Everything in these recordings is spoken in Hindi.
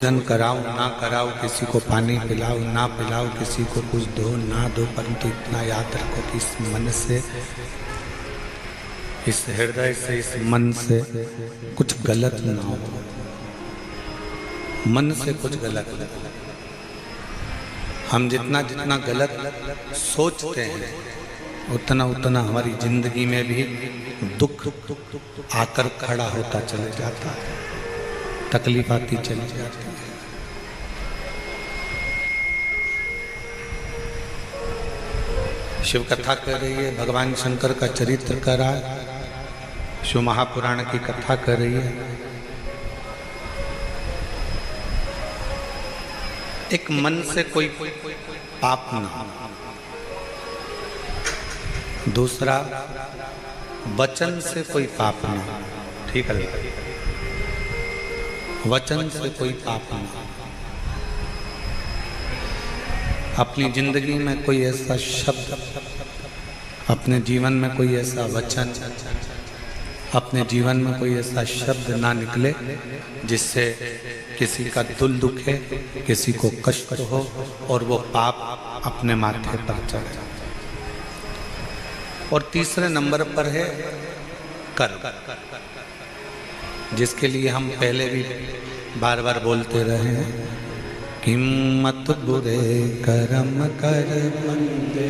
भोजन कराओ ना कराओ, किसी को पानी पिलाओ ना पिलाओ, किसी को कुछ दो ना दो, परंतु इतना याद रखो कि इस मन से, इस हृदय से, इस मन से कुछ गलत ना हो। मन से कुछ गलत ना हो। हम जितना जितना गलत सोचते हैं उतना उतना हमारी जिंदगी में भी दुख आकर खड़ा होता चले जाता है, तकलीफ आती चली जाती है। शिव कथा कर रही है, भगवान शंकर का चरित्र कर रहा है, शिव महापुराण की कथा कर रही है। एक मन से कोई पाप ना, दूसरा वचन से कोई पाप ना। ठीक है, वचन से कोई पाप ना। अपनी जिंदगी में कोई ऐसा शब्द, अपने जीवन में कोई ऐसा वचन, अपने जीवन में कोई ऐसा शब्द ना निकले जिससे किसी का दिल दुखे, किसी को कष्ट हो और वो पाप अपने माथे पर चढ़े। और तीसरे नंबर पर है कर्म, जिसके लिए हम पहले भी बार बार बोलते रहे हैं कि मत बुरे कर्म कर बंदे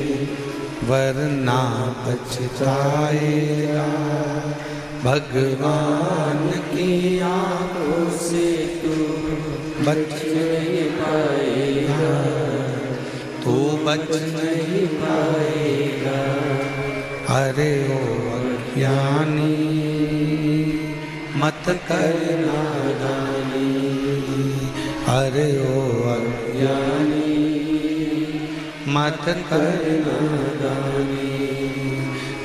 वरना पछताएगा, भगवान की आंखों से तू बच नहीं पाएगा, तू बच नहीं पाएगा। अरे ओ अज्ञानी मत कर नादानी, अरे ओ अज्ञानी मत कर नादानी।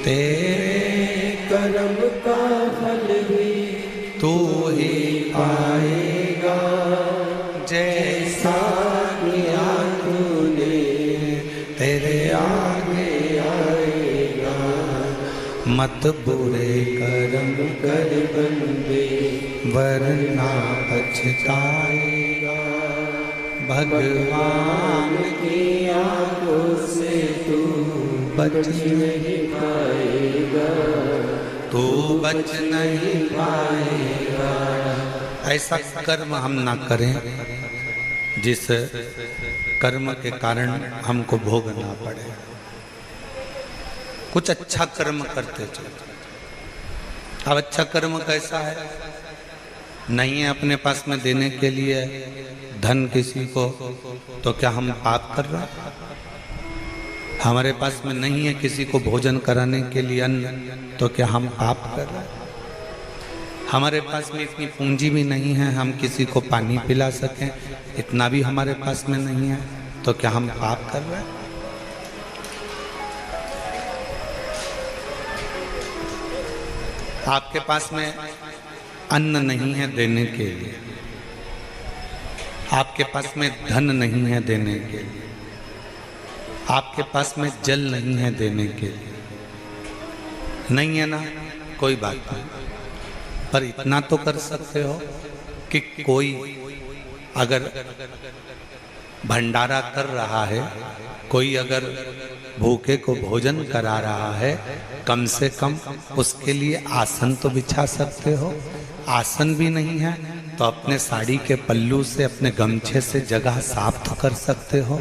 तेरे कर्म का फल भी तू ही पाएगा, जैसा किया तूने तेरे आगे आएगा। मत बुरे कर्म कर बंदे वरना पछताएगा, भगवान की आंखों से तू बच नहीं पाएगा, तू बच नहीं पाएगा। ऐसा कर्म हम ना करें जिस कर्म के कारण हमको भोगना पड़े। कुछ अच्छा कर्म करते चलो। अब अच्छा कर्म कैसा है? नहीं है अपने पास में देने के लिए धन किसी को, तो क्या हम पाप कर रहे हैं? हमारे पास में नहीं है किसी को भोजन कराने के लिए अन्न, तो क्या हम पाप कर रहे हैं? हमारे पास में इतनी पूंजी भी नहीं है हम किसी को पानी पिला सकें, इतना भी हमारे पास में नहीं है, तो क्या हम पाप कर रहे हैं? आपके पास में अन्न नहीं है देने के लिए, आपके पास में धन नहीं है देने के लिए, आपके पास में जल नहीं है देने के लिए, नहीं है ना, कोई बात नहीं। पर इतना तो कर सकते हो कि कोई अगर भंडारा कर रहा है, कोई अगर भूखे को भोजन करा रहा है, कम से कम उसके लिए आसन तो बिछा सकते हो। आसन भी नहीं है तो अपने साड़ी के पल्लू से, अपने गमछे से जगह साफ तो कर सकते हो।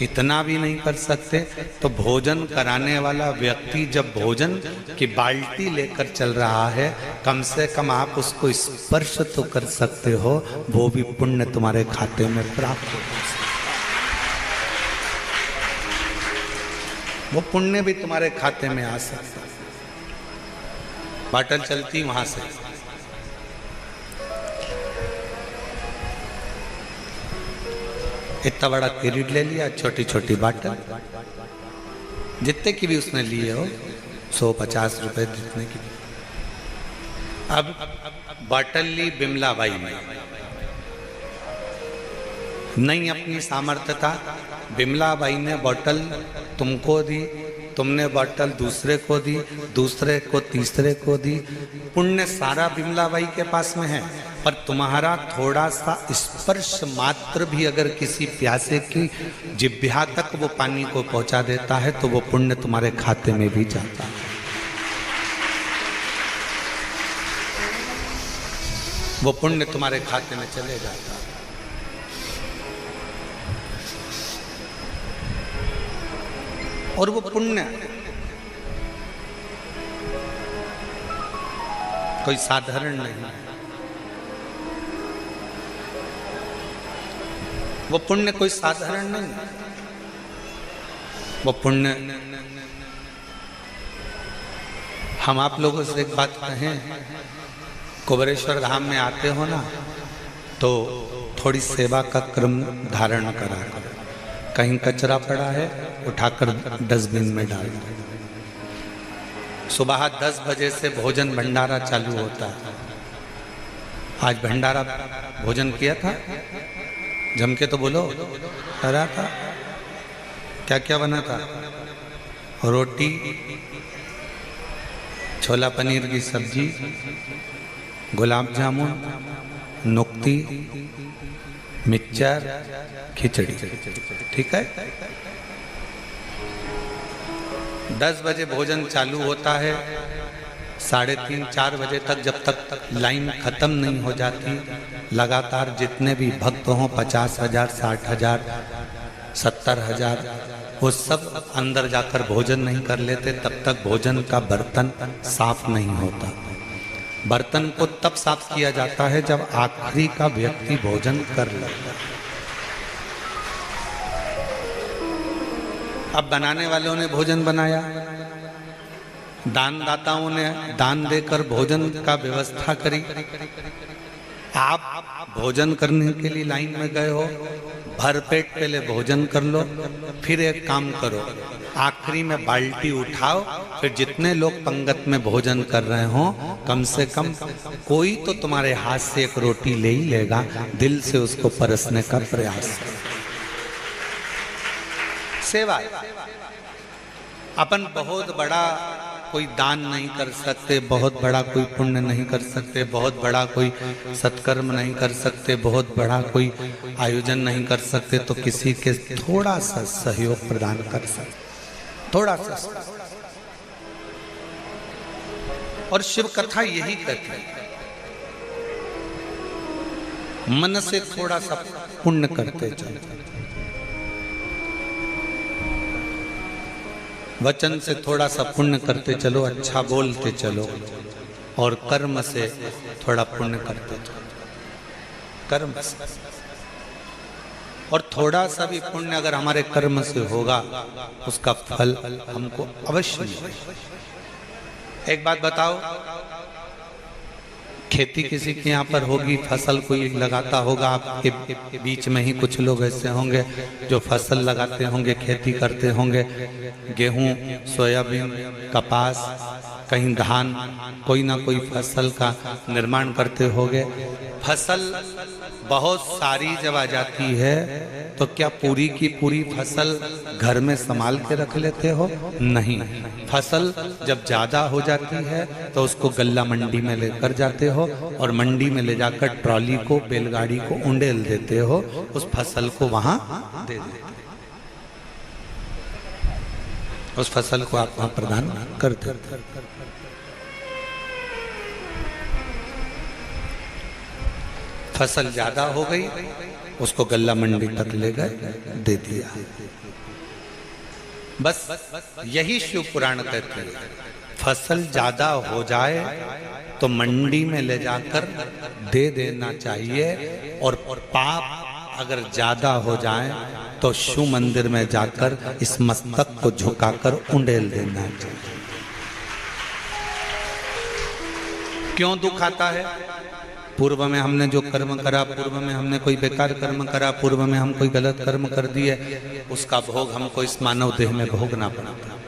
इतना भी नहीं कर सकते तो भोजन कराने वाला व्यक्ति जब भोजन की बाल्टी लेकर चल रहा है, कम से कम आप उसको स्पर्श तो कर सकते हो, वो भी पुण्य तुम्हारे खाते में प्राप्त हो सकता है। वो पुण्य भी तुम्हारे खाते में आ सकता है। बाटल चलती वहां से, इतना बड़ा किरीट ले लिया, छोटी छोटी बाटल, जितने की भी उसने लिए हो, 150 रुपए जितने की। अब बाटल ली बिमला बाई में, नहीं अपनी सामर्थ्य था, बिमला बाई ने बोतल तुमको दी, तुमने बोतल दूसरे को दी, दूसरे को तीसरे को दी। पुण्य सारा बिमला बाई के पास में है, पर तुम्हारा थोड़ा सा स्पर्श मात्र भी अगर किसी प्यासे की जिह्वा तक वो पानी को पहुंचा देता है तो वो पुण्य तुम्हारे खाते में भी जाता है, वो पुण्य तुम्हारे खाते में चले जाता है। और वो पुण्य कोई साधारण नहीं है, वो पुण्य कोई साधारण नहीं है। वो पुण्य, हम आप लोगों से एक बात कहें, कुबेरेश्वर धाम में आते हो ना तो थोड़ी सेवा का क्रम धारण करा करो। कहीं कचरा पड़ा है उठाकर डस्टबिन में डाल दो। सुबह 10 बजे से भोजन भंडारा चालू होता है। आज भंडारा भोजन किया था, जम के तो बोलो, करा था। क्या क्या बना था? रोटी, छोला पनीर की सब्जी, गुलाब जामुन, नुक्ती, मिक्सचर, खिचड़ी। ठीक है, 10 बजे भोजन चालू होता है, 3:30-4 बजे तक, जब तक लाइन खत्म नहीं हो जाती, लगातार जितने भी भक्त हों, 50,000, 60,000, 70,000, वो सब अंदर जाकर भोजन नहीं कर लेते, तब तक भोजन का बर्तन साफ नहीं होता। बर्तन को तब साफ किया जाता है जब आखिरी का व्यक्ति भोजन कर लेता है। अब बनाने वालों ने भोजन बनाया, दानदाताओं ने दान देकर भोजन का व्यवस्था करी। आप भोजन करने के लिए लाइन में गए हो, भरपेट पहले भोजन कर लो, फिर एक काम करो, आखिरी में बाल्टी उठाओ, फिर जितने लोग पंगत में भोजन कर रहे हो, कम से कम कोई तो तुम्हारे हाथ से एक रोटी ले ही लेगा। दिल से उसको परसने का प्रयास। सेवा। अपन बहुत बड़ा कोई दान नहीं कर सकते, बहुत बड़ा कोई पुण्य नहीं कर सकते, बहुत बड़ा कोई सत्कर्म नहीं कर सकते, बहुत बड़ा कोई आयोजन नहीं कर सकते, तो किसी के थोड़ा सा सहयोग प्रदान कर सकते, थोड़ा सा। और शिव कथा यही कहती है, मन से थोड़ा सा पुण्य करते चलो, वचन से थोड़ा सा पुण्य करते चलो, अच्छा बोलते चलो, और कर्म से थोड़ा पुण्य करते चलो, कर्म से। और थोड़ा सा भी पुण्य अगर हमारे कर्म से होगा, उसका फल हमको अवश्य मिलेगा। एक बात बताओ, खेती किसी के यहाँ पर होगी, फसल कोई लगाता होगा, आपके बीच में ही कुछ लोग ऐसे होंगे जो फसल लगाते होंगे, खेती करते होंगे, गेहूं, सोयाबीन, कपास, कहीं धान, कोई ना कोई फसल का निर्माण करते होंगे। फसल बहुत सारी जब आ जाती है तो क्या पूरी की पूरी फसल घर में संभाल के रख लेते हो? नहीं। फसल जब ज्यादा हो जाती है तो उसको गल्ला मंडी में लेकर जाते हो, और मंडी में ले जाकर ट्रॉली को, बैलगाड़ी को उंडेल देते हो, उस फसल को वहां दे देते हो, उस फसल को आप वहां प्रदान कर देते। फसल ज्यादा हो गई, उसको गल्ला मंडी तक ले गए, दे दिया। बस यही शिव पुराण कहते हैं, फसल ज्यादा हो जाए तो मंडी में ले जाकर दे देना चाहिए, और पाप अगर ज्यादा हो जाए तो शिव मंदिर में जाकर इस मस्तक को झुकाकर उंडेल देना चाहिए। क्यों दुख आता है? पूर्व में हमने जो कर्म करा, पूर्व में हमने कोई बेकार कर्म करा, पूर्व में हम कोई गलत कर्म कर दिए, उसका भोग हमको इस मानव देह में भोगना पड़ता।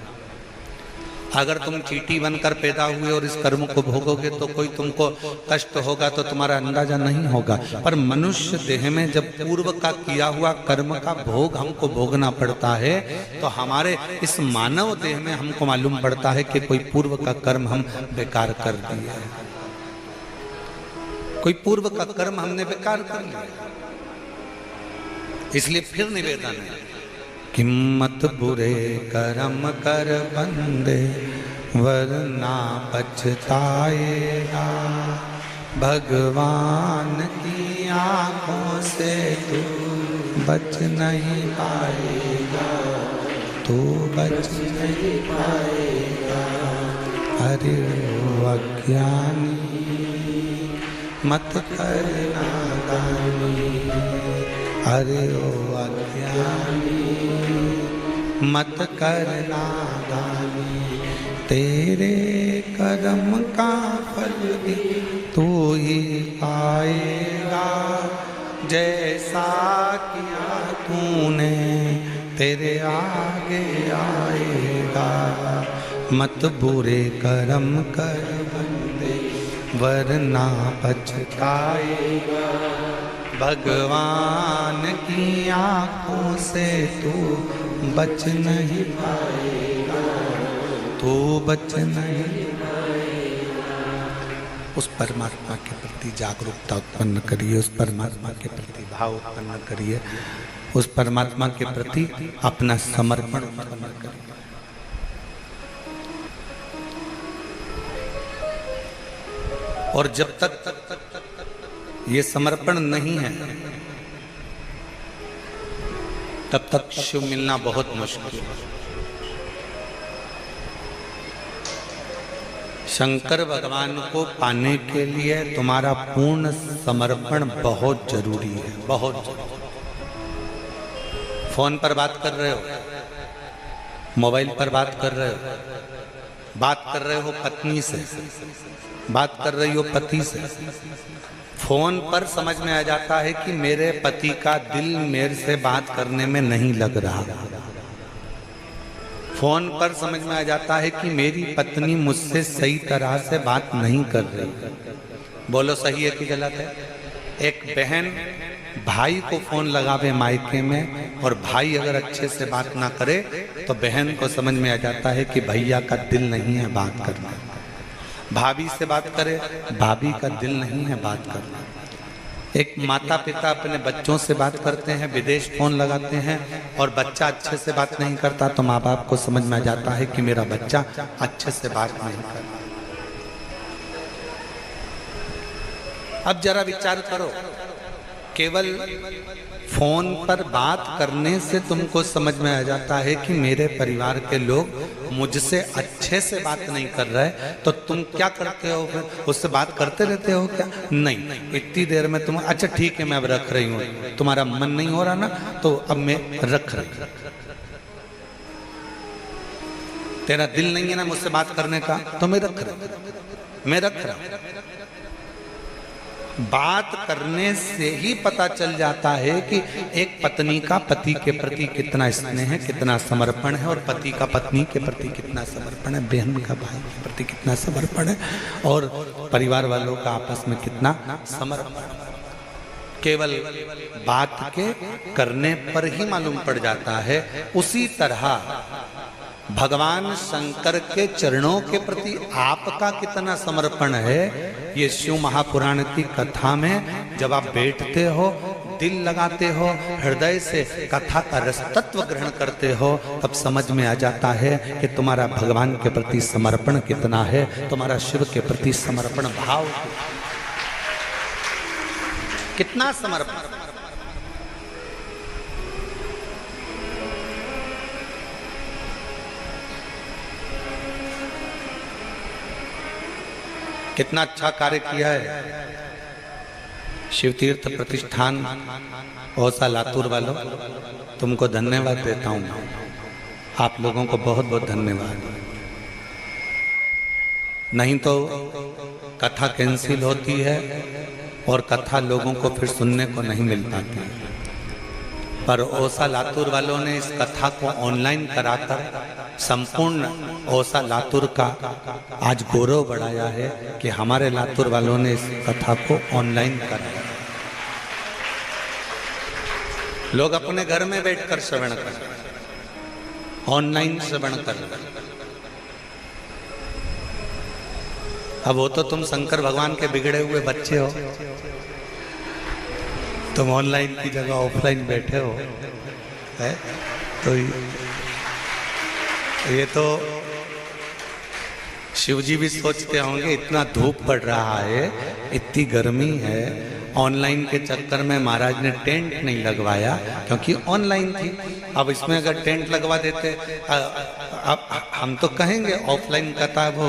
अगर तुम चींटी बनकर पैदा हुए और इस कर्म को भोगोगे तो कोई तुमको कष्ट होगा तो तुम्हारा अंदाजा नहीं होगा, पर मनुष्य देह में जब पूर्व का किया हुआ कर्म का भोग हमको भोगना पड़ता है तो हमारे इस मानव देह में हमको मालूम पड़ता है कि कोई पूर्व का कर्म हम बेकार कर दिया है। कोई पूर्व का कर्म हमने बेकार कर लिया, इसलिए फिर निवेदन है कि मत बुरे कर्म कर बंदे वरना पछताएगा, भगवान की आंखों से तू बच नहीं पाएगा, तू बच नहीं पाएगा। अरे ओ अज्ञानी मत कर नादानी, अरे ओ अज्ञानी मत कर नादानी, तेरे कर्म का फल भी तू ही पाएगा, जैसा किया तूने तेरे आगे आएगा। मत बुरे कर्म कर बंदे वरना पछताएगा, भगवान की आंखों से तू बच नहीं पाएगा, तू बच नहीं पाएगा। उस परमात्मा के प्रति जागरूकता उत्पन्न करिए, उस परमात्मा के प्रति भाव उत्पन्न करिए, उस परमात्मा के प्रति अपना समर्पण उत्पन्न करिए। और जब तक ये समर्पण नहीं है तब तक शिव मिलना बहुत मुश्किल है। शंकर भगवान को पाने के लिए तुम्हारा पूर्ण समर्पण बहुत जरूरी है, बहुत जरूरी। फोन पर बात कर रहे हो, मोबाइल पर बात कर रहे हो, बात कर रहे हो पत्नी से, बात कर रही हो पति से, फोन पर समझ में आ जाता है कि मेरे पति का दिल मेरे से बात करने में नहीं लग रहा। फोन पर समझ में आ जाता है कि मेरी पत्नी मुझसे सही तरह से बात नहीं कर रही। बोलो सही है कि गलत है? एक बहन भाई को फोन लगावे मायके में और भाई अगर अच्छे से बात ना करे तो बहन को समझ में आ जाता है कि भैया का दिल नहीं है बात करना। भाभी से बात करे, भाभी का दिल नहीं है बात करना। एक माता पिता अपने बच्चों से बात करते हैं, विदेश फोन लगाते हैं और बच्चा अच्छे से बात नहीं करता तो माँ बाप को समझ में आ जाता है कि मेरा बच्चा अच्छे से बात नहीं करता। अब जरा विचार करो, केवल फोन पर बात करने से तुमको समझ में आ जाता है कि मेरे परिवार के लोग मुझसे अच्छे से बात नहीं कर रहे, तो तुम क्या करते हो फिर? उससे बात करते रहते हो क्या? नहीं, इतनी देर में तुम अच्छा ठीक है मैं अब रख रही हूँ, तुम्हारा मन नहीं हो रहा ना तो अब मैं रख रही। तेरा दिल नहीं है ना मुझसे बात करने का तो मैं रख रहा। बात करने से ही पता चल जाता है कि एक पत्नी का पति के प्रति कितना स्नेह है, कितना समर्पण है, और पति का पत्नी के प्रति कितना समर्पण है, बहन का भाई के प्रति कितना समर्पण है, और परिवार वालों का आपस में कितना समर्पण। केवल बात के करने पर ही मालूम पड़ जाता है। उसी तरह भगवान शंकर के चरणों के प्रति आपका कितना समर्पण है, ये शिव महापुराण की कथा में जब आप बैठते हो, दिल लगाते हो, हृदय से कथा का रस तत्व ग्रहण करते हो, तब समझ में आ जाता है कि तुम्हारा भगवान के प्रति समर्पण कितना है, तुम्हारा शिव के प्रति समर्पण भाव कितना समर्पण। कितना अच्छा कार्य किया है शिव तीर्थ प्रतिष्ठान औसा लातूर वालों, तुमको धन्यवाद देता हूँ। आप लोगों को बहुत बहुत धन्यवाद। नहीं तो कथा कैंसिल होती है और कथा लोगों को फिर सुनने को नहीं मिल पाती, पर औसा लातूर वालों ने इस कथा को ऑनलाइन कराकर संपूर्ण औसा लातूर का आज गौरव बढ़ाया है कि हमारे लातूर वालों ने इस कथा को ऑनलाइन कराया। लोग अपने घर में बैठकर श्रवण कर रहे हैं, ऑनलाइन श्रवण कर रहे हैं। अब वो तो तुम शंकर भगवान के बिगड़े हुए बच्चे हो, तुम ऑनलाइन की जगह ऑफलाइन बैठे हो, है? तो ये तो शिव जी भी सोचते होंगे इतना धूप पड़ रहा है, इतनी गर्मी है, ऑनलाइन के चक्कर में महाराज ने टेंट नहीं लगवाया, क्योंकि ऑनलाइन थी। अब इसमें अगर टेंट लगवा देते, अब हम तो कहेंगे ऑफलाइन कथा, वो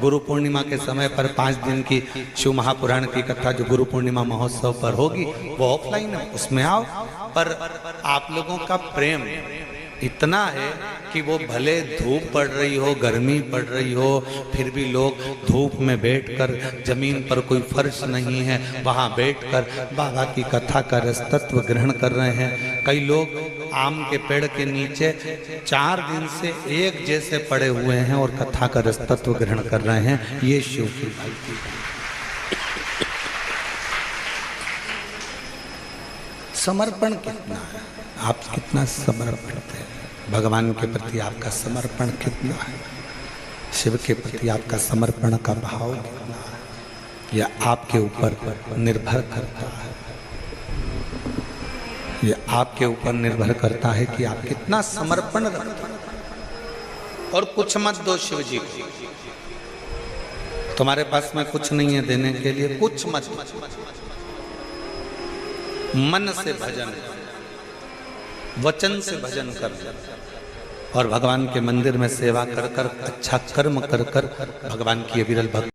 गुरु पूर्णिमा के समय पर 5 दिन की शिव महापुराण की कथा जो गुरु पूर्णिमा महोत्सव पर होगी वो ऑफलाइन है, उसमें आओ। पर आप लोगों का प्रेम इतना है कि वो भले धूप पड़ रही हो, गर्मी पड़ रही हो, फिर भी लोग धूप में बैठकर, जमीन पर कोई फर्श नहीं है, वहाँ बैठकर बाबा की कथा का रसतत्व ग्रहण कर रहे हैं। कई लोग आम के पेड़ के नीचे 4 दिन से एक जैसे पड़े हुए हैं और कथा का रसतत्व ग्रहण कर रहे हैं। ये शिव की भक्ति। समर्पण कितना है, आप कितना समर्पण करते हैं भगवान के प्रति, आपका समर्पण कितना है, शिव के प्रति आपका समर्पण का भाव कितना है, यह आपके ऊपर निर्भर करता है। यह आपके ऊपर निर्भर करता है कि आप कितना समर्पण रखते हैं। और कुछ मत दो शिव जी को, तुम्हारे पास में कुछ नहीं है देने के लिए, कुछ मत, मन से भजन, वचन से भजन कर और भगवान के मंदिर में सेवा कर कर, अच्छा कर्म कर कर भगवान की अविरल भक्ति